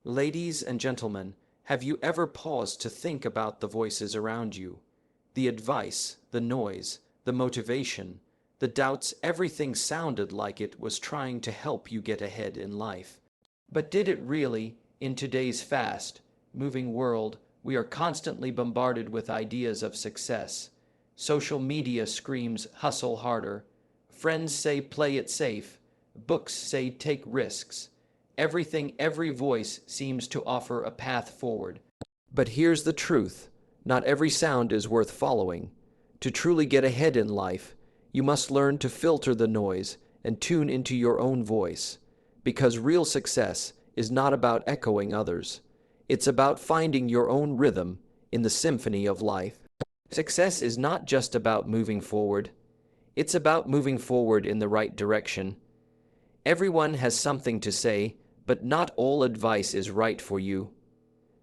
Ladies and gentlemen, have you ever paused to think about the voices around you? The advice, the noise, the motivation, the doubts, everything sounded like it was trying to help you get ahead in life. But did it really? In today's fast, moving world, we are constantly bombarded with ideas of success. Social media screams hustle harder. Friends say play it safe. Books say take risks. Every voice seems to offer a path forward. But here's the truth. Not every sound is worth following. To truly get ahead in life, you must learn to filter the noise and tune into your own voice. Because real success is not about echoing others. It's about finding your own rhythm in the symphony of life. Success is not just about moving forward. It's about moving forward in the right direction. Everyone has something to say, but not all advice is right for you.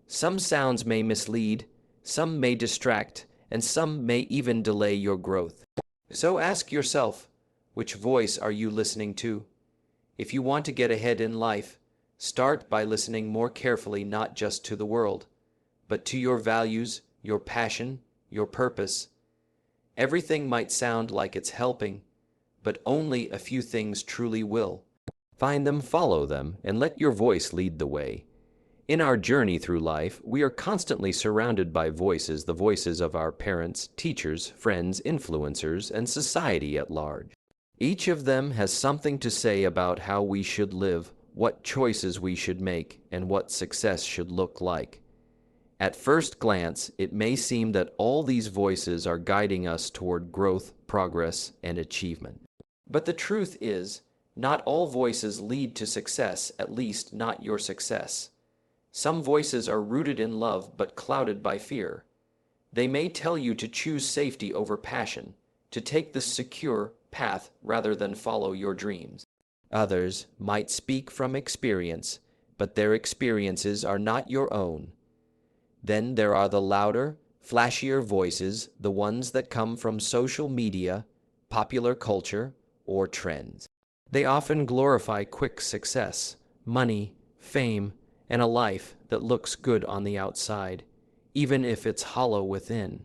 Some sounds may mislead, some may distract, and some may even delay your growth. So ask yourself, which voice are you listening to? If you want to get ahead in life, start by listening more carefully not just to the world, but to your values, your passion, your purpose. Everything might sound like it's helping, but only a few things truly will. Find them, follow them, and let your voice lead the way. In our journey through life, we are constantly surrounded by voices, the voices of our parents, teachers, friends, influencers, and society at large. Each of them has something to say about how we should live, what choices we should make, and what success should look like. At first glance, it may seem that all these voices are guiding us toward growth, progress, and achievement. But the truth is, not all voices lead to success, at least not your success. Some voices are rooted in love but clouded by fear. They may tell you to choose safety over passion, to take the secure path rather than follow your dreams. Others might speak from experience, but their experiences are not your own. Then there are the louder, flashier voices, the ones that come from social media, popular culture, or trends. They often glorify quick success, money, fame, and a life that looks good on the outside, even if it's hollow within.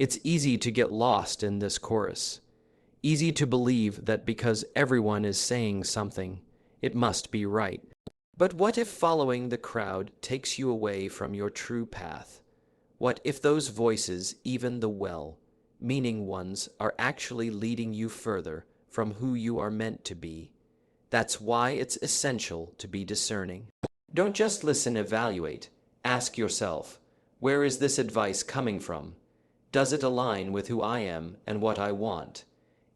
It's easy to get lost in this chorus. Easy to believe that because everyone is saying something, it must be right. But what if following the crowd takes you away from your true path? What if those voices, even the well-meaning ones, are actually leading you further from who you are meant to be? That's why it's essential to be discerning. Don't just listen, evaluate. Ask yourself, where is this advice coming from? Does it align with who I am and what I want?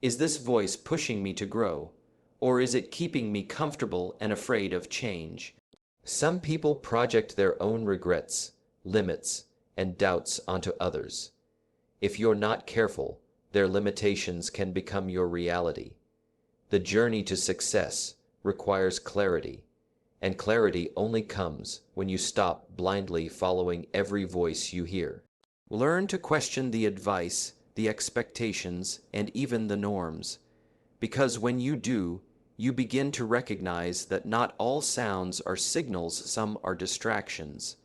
Is this voice pushing me to grow? Or is it keeping me comfortable and afraid of change? Some people project their own regrets, limits, and doubts onto others. If you're not careful, their limitations can become your reality. The journey to success requires clarity, and clarity only comes when you stop blindly following every voice you hear. Learn to question the advice, the expectations, and even the norms, because when you do, you begin to recognize that not all sounds are signals, some are distractions.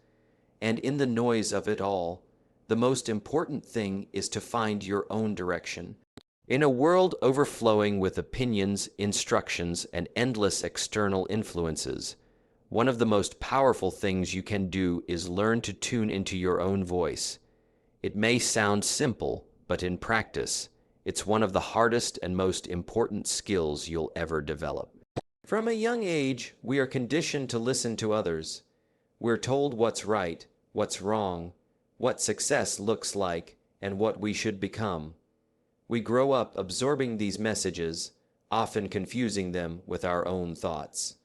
And in the noise of it all, the most important thing is to find your own direction. In a world overflowing with opinions, instructions, and endless external influences, one of the most powerful things you can do is learn to tune into your own voice. It may sound simple, but in practice, it's one of the hardest and most important skills you'll ever develop. From a young age, we are conditioned to listen to others. We're told what's right, what's wrong, what success looks like, and what we should become. We grow up absorbing these messages, often confusing them with our own thoughts.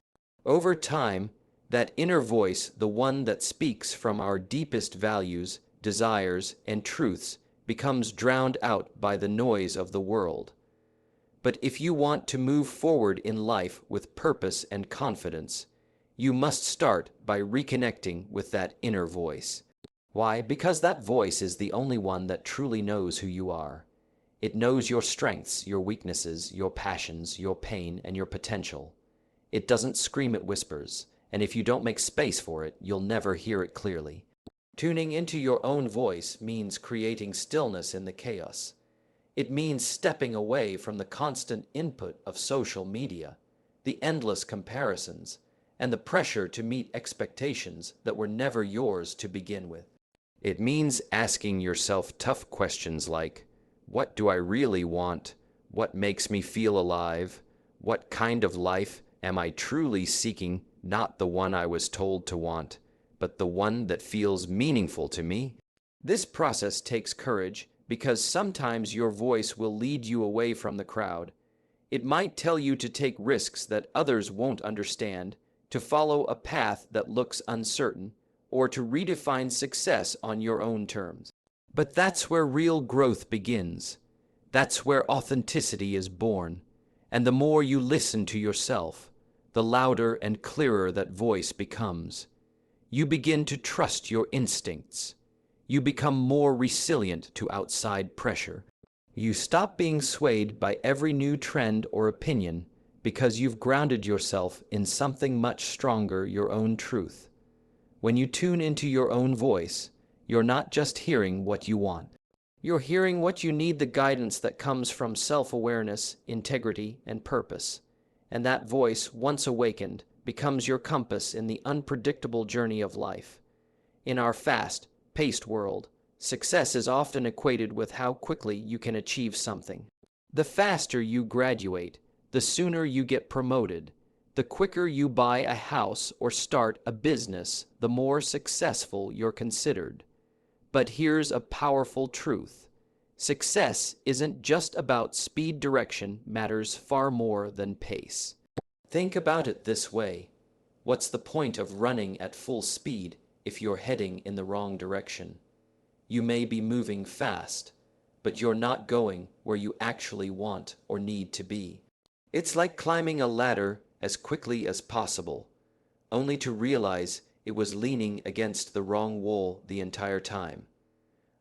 Over time, that inner voice, the one that speaks from our deepest values, desires, and truths, becomes drowned out by the noise of the world. But if you want to move forward in life with purpose and confidence, you must start by reconnecting with that inner voice. Why? Because that voice is the only one that truly knows who you are. It knows your strengths, your weaknesses, your passions, your pain, and your potential. It doesn't scream, it whispers, and if you don't make space for it, you'll never hear it clearly. Tuning into your own voice means creating stillness in the chaos. It means stepping away from the constant input of social media, the endless comparisons, and the pressure to meet expectations that were never yours to begin with. It means asking yourself tough questions like, what do I really want? What makes me feel alive? What kind of life am I truly seeking? Not the one I was told to want, but the one that feels meaningful to me. This process takes courage because sometimes your voice will lead you away from the crowd. It might tell you to take risks that others won't understand, to follow a path that looks uncertain, or to redefine success on your own terms. But that's where real growth begins. That's where authenticity is born. And the more you listen to yourself, the louder and clearer that voice becomes. You begin to trust your instincts. You become more resilient to outside pressure. You stop being swayed by every new trend or opinion because you've grounded yourself in something much stronger, your own truth. When you tune into your own voice, you're not just hearing what you want. You're hearing what you need, the guidance that comes from self-awareness, integrity, and purpose. And that voice, once awakened, becomes your compass in the unpredictable journey of life. In our fast-paced world, success is often equated with how quickly you can achieve something. The faster you graduate, the sooner you get promoted, the quicker you buy a house or start a business, the more successful you're considered. But here's a powerful truth. Success isn't just about speed. Direction matters far more than pace. Think about it this way. What's the point of running at full speed if you're heading in the wrong direction? You may be moving fast, but you're not going where you actually want or need to be. It's like climbing a ladder as quickly as possible, only to realize it was leaning against the wrong wall the entire time.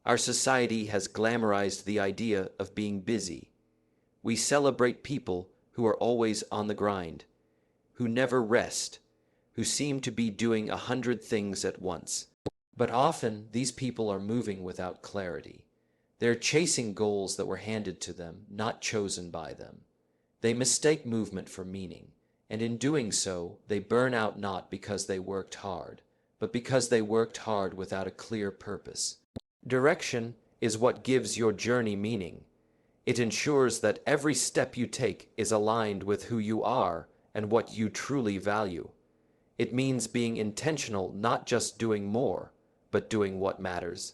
Our society has glamorized the idea of being busy. We celebrate people who are always on the grind, who never rest, who seem to be doing 100 things at once. But often these people are moving without clarity. They're chasing goals that were handed to them, not chosen by them. They mistake movement for meaning, and in doing so, they burn out not because they worked hard, but because they worked hard without a clear purpose. Direction is what gives your journey meaning. It ensures that every step you take is aligned with who you are and what you truly value. It means being intentional, not just doing more, but doing what matters.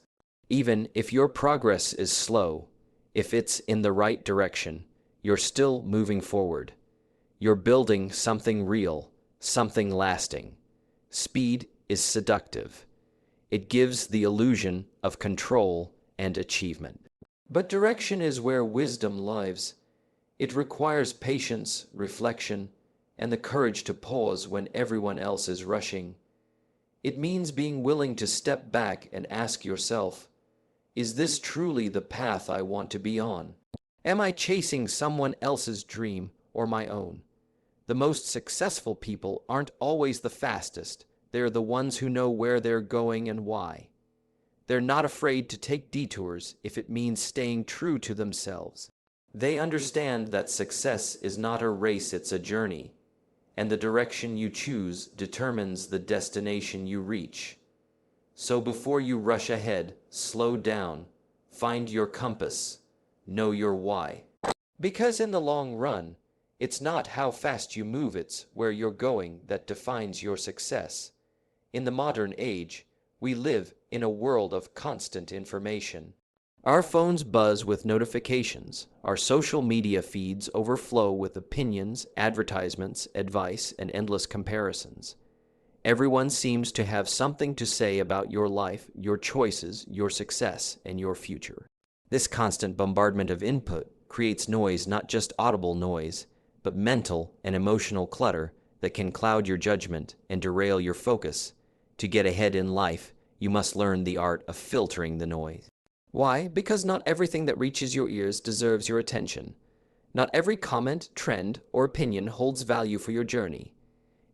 Even if your progress is slow, if it's in the right direction, you're still moving forward. You're building something real, something lasting. Speed is seductive. It gives the illusion of control and achievement. But direction is where wisdom lives. It requires patience, reflection, and the courage to pause when everyone else is rushing. It means being willing to step back and ask yourself, is this truly the path I want to be on? Am I chasing someone else's dream or my own? The most successful people aren't always the fastest. They're the ones who know where they're going and why. They're not afraid to take detours if it means staying true to themselves. They understand that success is not a race, it's a journey, and the direction you choose determines the destination you reach. So before you rush ahead, slow down, find your compass, know your why. Because in the long run, it's not how fast you move, it's where you're going that defines your success. In the modern age, we live in a world of constant information. Our phones buzz with notifications. Our social media feeds overflow with opinions, advertisements, advice, and endless comparisons. Everyone seems to have something to say about your life, your choices, your success, and your future. This constant bombardment of input creates noise, not just audible noise, but mental and emotional clutter that can cloud your judgment and derail your focus. To get ahead in life, you must learn the art of filtering the noise. Why? Because not everything that reaches your ears deserves your attention. Not every comment, trend, or opinion holds value for your journey.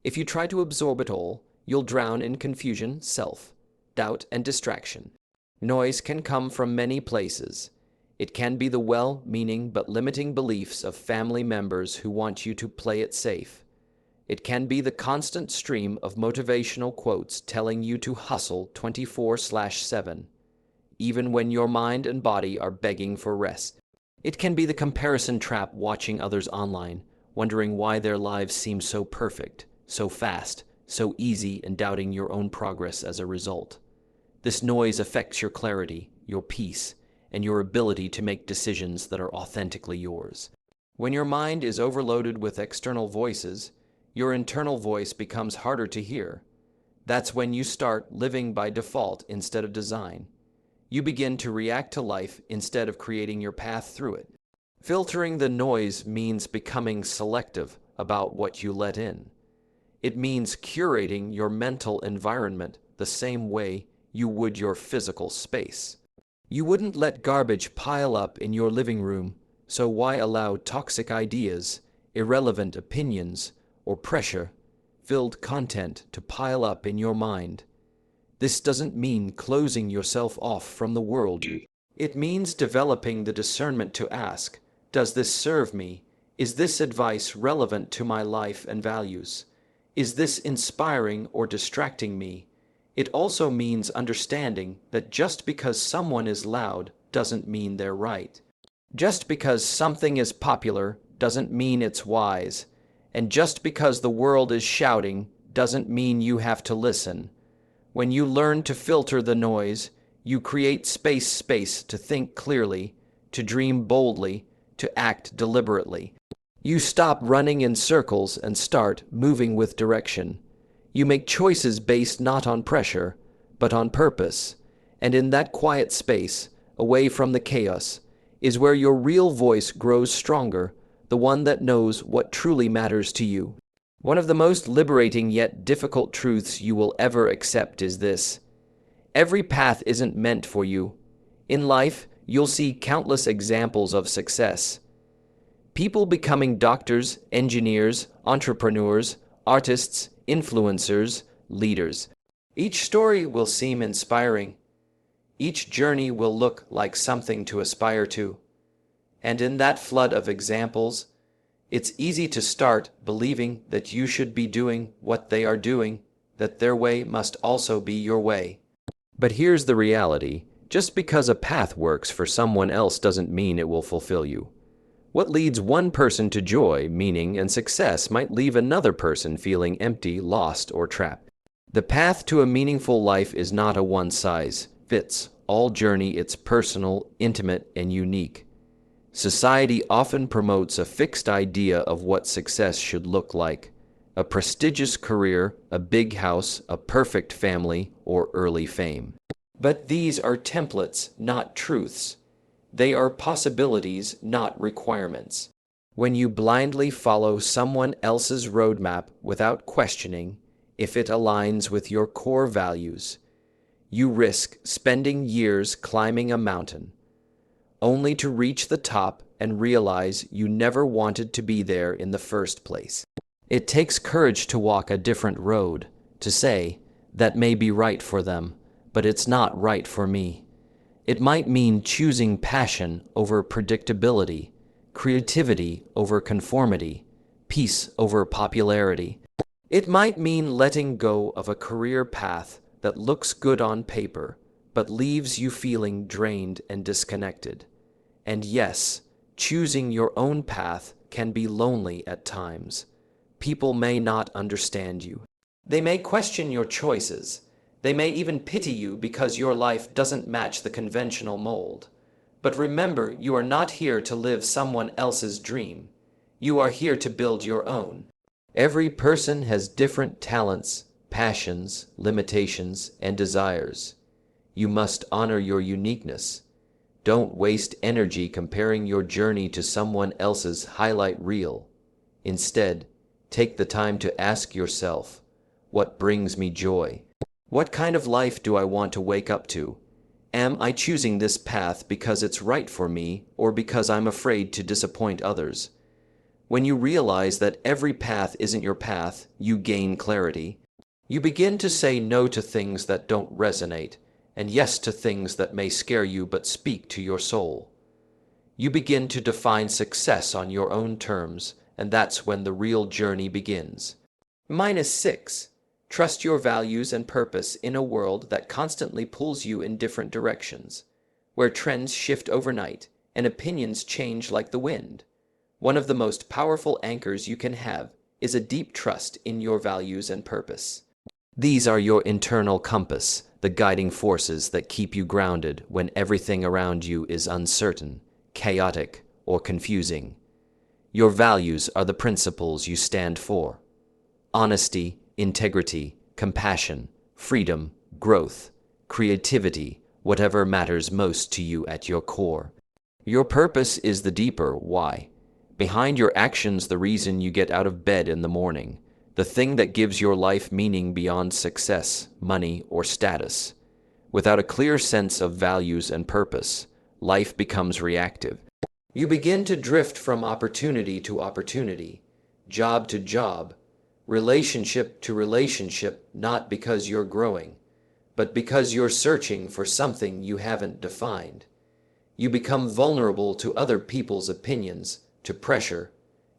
If you try to absorb it all, you'll drown in confusion, self-doubt, and distraction. Noise can come from many places. It can be the well-meaning but limiting beliefs of family members who want you to play it safe. It can be the constant stream of motivational quotes telling you to hustle 24/7, even when your mind and body are begging for rest. It can be the comparison trap watching others online, wondering why their lives seem so perfect, so fast, so easy, and doubting your own progress as a result. This noise affects your clarity, your peace, and your ability to make decisions that are authentically yours. When your mind is overloaded with external voices, your internal voice becomes harder to hear. That's when you start living by default instead of design. You begin to react to life instead of creating your path through it. Filtering the noise means becoming selective about what you let in. It means curating your mental environment the same way you would your physical space. You wouldn't let garbage pile up in your living room, so why allow toxic ideas, irrelevant opinions, or pressure-filled content to pile up in your mind? This doesn't mean closing yourself off from the world. It means developing the discernment to ask, does this serve me? Is this advice relevant to my life and values? Is this inspiring or distracting me? It also means understanding that just because someone is loud doesn't mean they're right. Just because something is popular doesn't mean it's wise. And just because the world is shouting doesn't mean you have to listen. When you learn to filter the noise, you create space to think clearly, to dream boldly, to act deliberately. You stop running in circles and start moving with direction. You make choices based not on pressure, but on purpose. And in that quiet space, away from the chaos, is where your real voice grows stronger, the one that knows what truly matters to you. One of the most liberating yet difficult truths you will ever accept is this: every path isn't meant for you. In life, you'll see countless examples of success. People becoming doctors, engineers, entrepreneurs, artists, influencers, leaders. Each story will seem inspiring. Each journey will look like something to aspire to. And in that flood of examples, it's easy to start believing that you should be doing what they are doing, that their way must also be your way. But here's the reality: just because a path works for someone else doesn't mean it will fulfill you. What leads one person to joy, meaning, and success might leave another person feeling empty, lost, or trapped. The path to a meaningful life is not a one-size-fits-all journey. It's personal, intimate, and unique. Society often promotes a fixed idea of what success should look like: a prestigious career, a big house, a perfect family, or early fame. But these are templates, not truths. They are possibilities, not requirements. When you blindly follow someone else's roadmap without questioning if it aligns with your core values, you risk spending years climbing a mountain, only to reach the top and realize you never wanted to be there in the first place. It takes courage to walk a different road, to say, that may be right for them, but it's not right for me. It might mean choosing passion over predictability, creativity over conformity, peace over popularity. It might mean letting go of a career path that looks good on paper, but leaves you feeling drained and disconnected. And yes, choosing your own path can be lonely at times. People may not understand you. They may question your choices. They may even pity you because your life doesn't match the conventional mold. But remember, you are not here to live someone else's dream. You are here to build your own. Every person has different talents, passions, limitations, and desires. You must honor your uniqueness. Don't waste energy comparing your journey to someone else's highlight reel. Instead, take the time to ask yourself, what brings me joy? What kind of life do I want to wake up to? Am I choosing this path because it's right for me or because I'm afraid to disappoint others? When you realize that every path isn't your path, you gain clarity. You begin to say no to things that don't resonate, and yes to things that may scare you but speak to your soul. You begin to define success on your own terms, and that's when the real journey begins. -6. Trust your values and purpose in a world that constantly pulls you in different directions, where trends shift overnight and opinions change like the wind. One of the most powerful anchors you can have is a deep trust in your values and purpose. These are your internal compass, the guiding forces that keep you grounded when everything around you is uncertain, chaotic, or confusing. Your values are the principles you stand for. Honesty, integrity, compassion, freedom, growth, creativity, whatever matters most to you at your core. Your purpose is the deeper why. Behind your actions, the reason you get out of bed in the morning, the thing that gives your life meaning beyond success, money, or status. Without a clear sense of values and purpose, life becomes reactive. You begin to drift from opportunity to opportunity, job to job, relationship to relationship, not because you're growing, but because you're searching for something you haven't defined. You become vulnerable to other people's opinions, to pressure,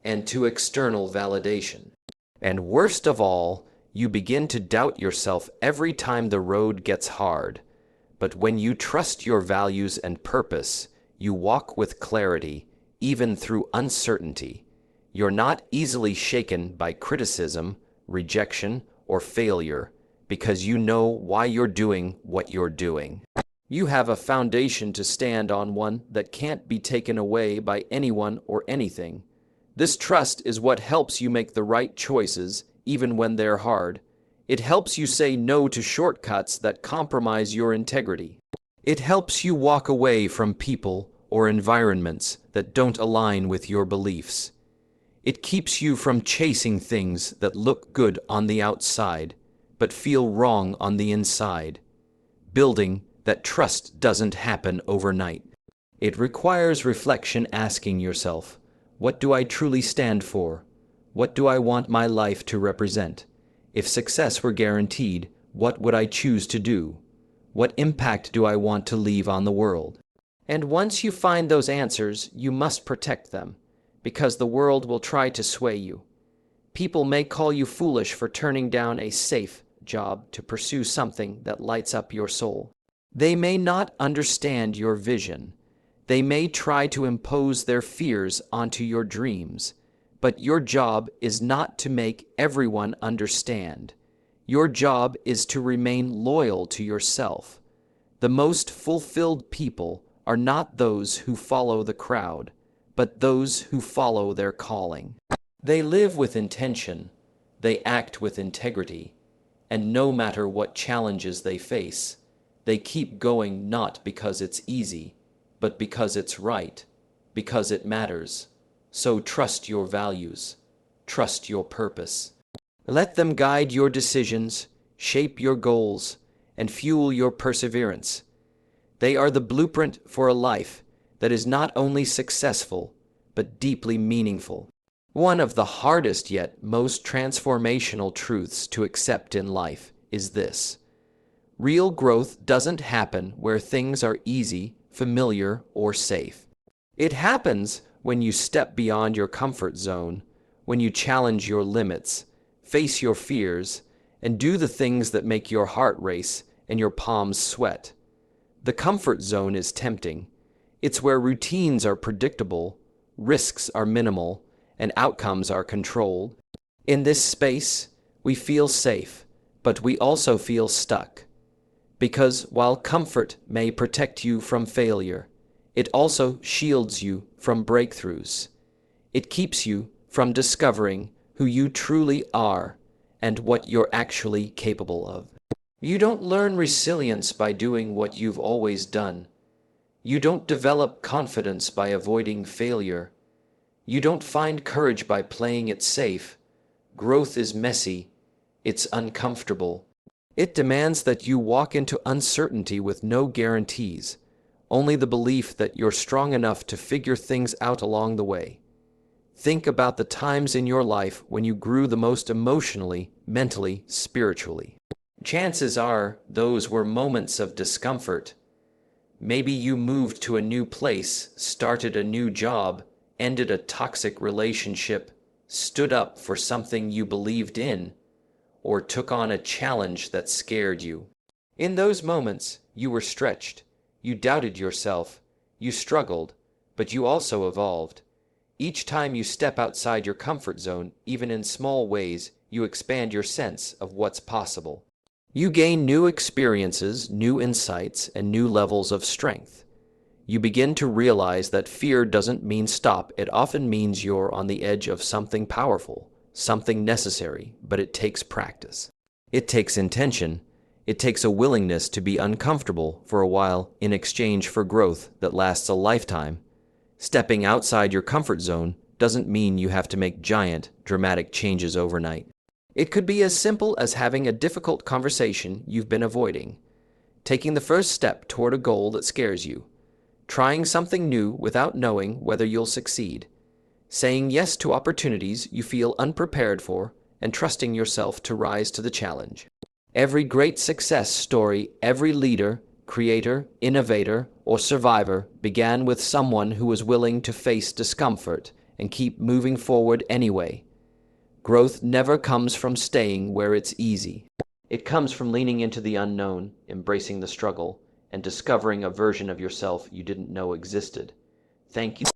and to external validation. And worst of all, you begin to doubt yourself every time the road gets hard. But when you trust your values and purpose, you walk with clarity, even through uncertainty. You're not easily shaken by criticism, rejection, or failure, because you know why you're doing what you're doing. You have a foundation to stand on, one that can't be taken away by anyone or anything. This trust is what helps you make the right choices, even when they're hard. It helps you say no to shortcuts that compromise your integrity. It helps you walk away from people or environments that don't align with your beliefs. It keeps you from chasing things that look good on the outside, but feel wrong on the inside. Building that trust doesn't happen overnight. It requires reflection, asking yourself, what do I truly stand for? What do I want my life to represent? If success were guaranteed, what would I choose to do? What impact do I want to leave on the world? And once you find those answers, you must protect them, because the world will try to sway you. People may call you foolish for turning down a safe job to pursue something that lights up your soul. They may not understand your vision. They may try to impose their fears onto your dreams, but your job is not to make everyone understand. Your job is to remain loyal to yourself. The most fulfilled people are not those who follow the crowd, but those who follow their calling. They live with intention, they act with integrity, and no matter what challenges they face, they keep going, not because it's easy, but because it's right, because it matters. So trust your values, trust your purpose. Let them guide your decisions, shape your goals, and fuel your perseverance. They are the blueprint for a life that is not only successful, but deeply meaningful. One of the hardest yet most transformational truths to accept in life is this: real growth doesn't happen where things are easy, familiar, or safe. It happens when you step beyond your comfort zone, when you challenge your limits, face your fears, and do the things that make your heart race and your palms sweat. The comfort zone is tempting. It's where routines are predictable, risks are minimal, and outcomes are controlled. In this space, we feel safe, but we also feel stuck. Because while comfort may protect you from failure, it also shields you from breakthroughs. It keeps you from discovering who you truly are and what you're actually capable of. You don't learn resilience by doing what you've always done. You don't develop confidence by avoiding failure. You don't find courage by playing it safe. Growth is messy. It's uncomfortable. It demands that you walk into uncertainty with no guarantees, only the belief that you're strong enough to figure things out along the way. Think about the times in your life when you grew the most emotionally, mentally, spiritually. Chances are those were moments of discomfort. Maybe you moved to a new place, started a new job, ended a toxic relationship, stood up for something you believed in, or took on a challenge that scared you. In those moments, you were stretched, you doubted yourself, you struggled, but you also evolved. Each time you step outside your comfort zone, even in small ways, you expand your sense of what's possible. You gain new experiences, new insights, and new levels of strength. You begin to realize that fear doesn't mean stop. It often means you're on the edge of something powerful, something necessary, but it takes practice. It takes intention. It takes a willingness to be uncomfortable for a while in exchange for growth that lasts a lifetime. Stepping outside your comfort zone doesn't mean you have to make giant, dramatic changes overnight. It could be as simple as having a difficult conversation you've been avoiding, taking the first step toward a goal that scares you, trying something new without knowing whether you'll succeed, saying yes to opportunities you feel unprepared for, and trusting yourself to rise to the challenge. Every great success story, every leader, creator, innovator, or survivor began with someone who was willing to face discomfort and keep moving forward anyway. Growth never comes from staying where it's easy. It comes from leaning into the unknown, embracing the struggle, and discovering a version of yourself you didn't know existed. Thank you.